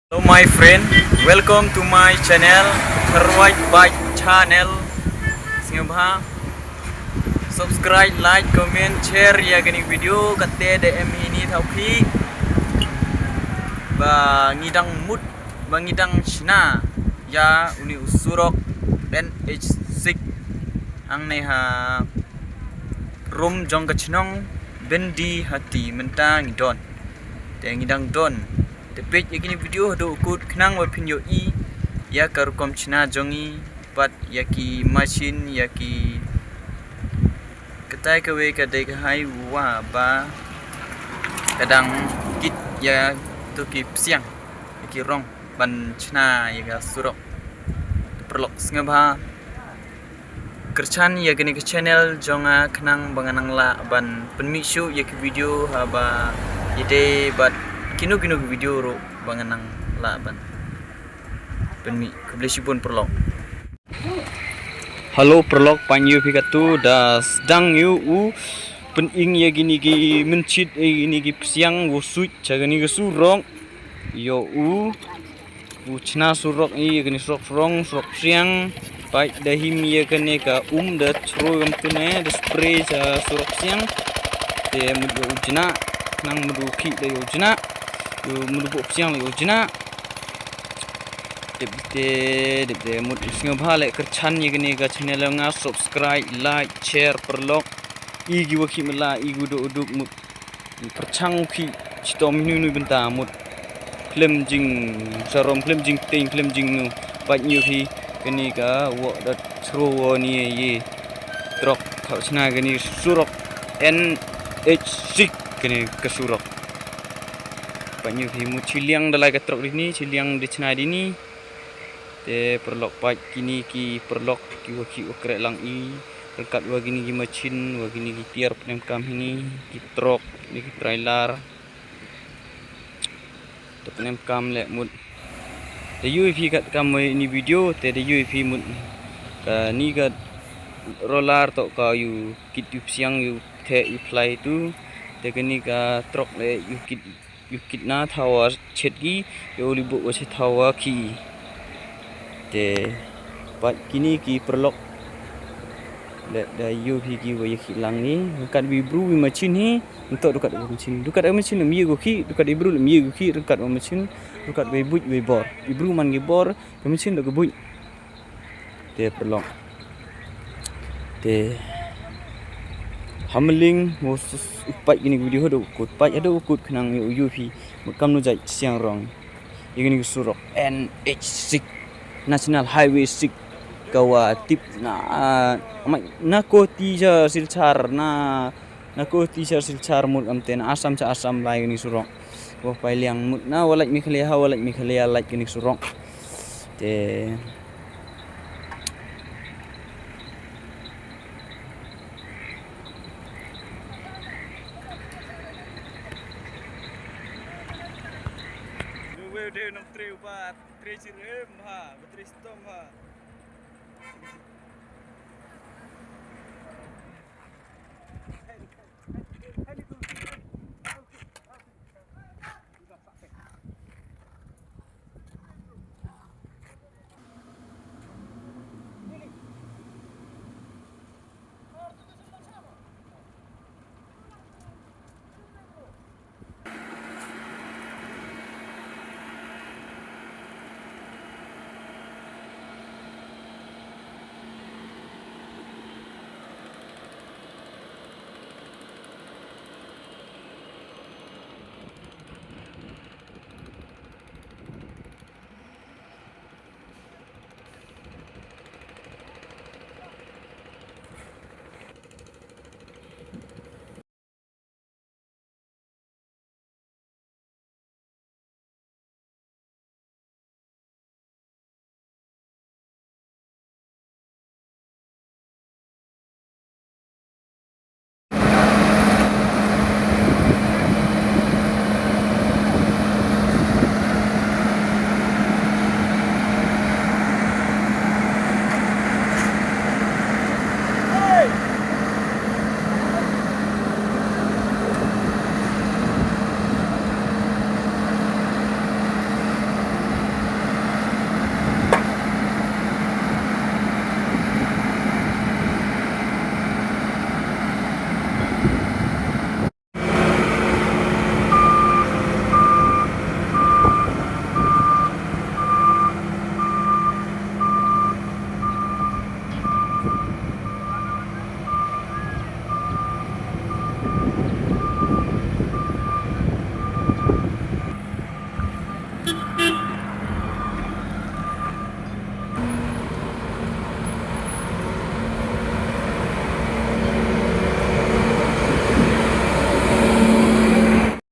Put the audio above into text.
Hello my friend, welcome to my channel Terwait Bike Channel. Singapha subscribe, like, comment, share ya gani video kate DM ini thauki ba ngidang mut ba ngidang Shna ya uni Surok NH6 ang nei ha rum jong kachnong bendi hati mentang don te ngidang don Tepik yakini video do ukut kenang wapin yo I ya karukom Shna jongi pat yaki machine yaki ketai kawe kadai kahai wa ba kadang kit ya tu ki siang yaki rong ban Shna ya Surok perlok singapha kerchan ya gini ke channel jonga kenang banganang la ban penmisu yaki video haba ide bat kino video ro banganang laban penmi keblesi pun perlok halo perlok panyu pikatu das dang yu u pening ya gini gi mencit gini gi siang wusut jagani ge surok yo u Shna surok I gini surok siang baik dahim ya kene ka da tro gam tune da spray sa surok siang te mudu ujna nang mudu ki da ujna menubuk siang ujna de mut singapha le kerchan ye gini ga channel nga subscribe like share perlok I gi waki mala I gudu uduk mut perchang ki stom nu benta mut klem jing sarom klem jing ting klem jing nu pat nyu hi gini ga wo da thro ni ye trok khau Shna gini Surok NH6 gini ke Surok banyu hi mu ciliang dalai ka trok ini ciliang di Shna dini te perlok pat kini ki perlok ki waki ukrek lang I rekat wa gini ki machine wa gini ki tiar penem kam ini ki trok ni ki trailer te penem kam le mut te UV kat kam ini video te de UV mut ka ni ka roller to ka yu kit yu siang yu the yu fly tu te kini ka trok le yu kit na thawa chetgi yo libu wa se thawa ki te pat kini ki perlok da yo ki wa ki lang ni kat bi bru machine hi untuk dekat machine mi go ki dekat ibru mi go ki dekat machine dekat we buj we bor ibru man ge bor ke machine do ge buj te perlok te hamling mosus upat gini video do ukut pat ada ukut kenang UV makam nu jai siang rong ini Surok NH6 National Highway 6 kawa tip na ko tija silchar na ko tija silchar mut amten asam cha asam lai ini Surok wa pailiang mut na walak mikhalia like ini Surok te Dia nak 3 4 3 ha, 3 stom ha.